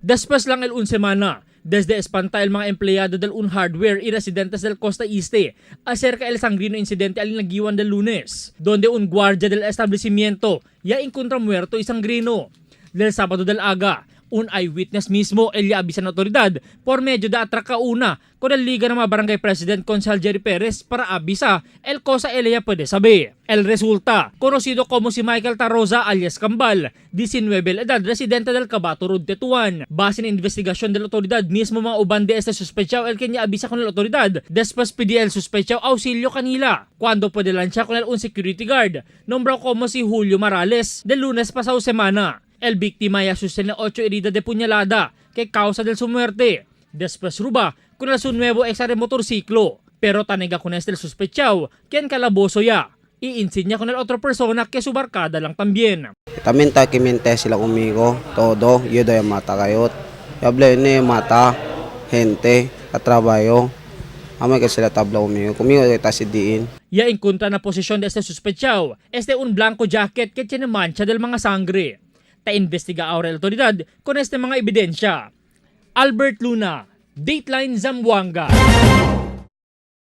Después lang el un semana, desde espanta el mga empleyado del un hardware y residentes del Costa Este acerca el sangrino incidente al nagiwan del lunes, donde un guardia del establecimiento ya encontró muerto y sangrino. Del Sábado del Aga, un eyewitness mismo el ya abisan autoridad por medio de atracauna con el liga ng mga barangay president Consal Jerry Perez para abisa el cosa el ya puede saber. El resulta, conocido como si Michael Taroza alias Kambal, 19 edad, residente del Cabato Road, Tetuan. Base en investigasyon del autoridad mismo mga uban de este sospechao el kanya abisa con el autoridad, después pidi el sospechao auxilio kanila, cuando puede lansya con el un security guard, nombrado como si Julio Morales, del lunes pasado semana. El víctima ya sostiene 8 heridas de puñalada que causa del su muerte. Después ruba con el su nuevo exa de motorciclo, pero tanega con este el sospechao quien calaboso ya. Iinsinya con el otro persona que su barkada lang también. También takimente sila conmigo, todo, yo doy mata kayot. Hable ni mata, gente, katrabayo. Amay ka sila tabla conmigo de tasidiin. Ya en kontra na posisyon de este sospechao, este un blanco jacket que tiene mancha del mga sangre. Ta-investiga ahora la autoridad con este mga ebidensya. Albert Luna, Dateline Zamboanga.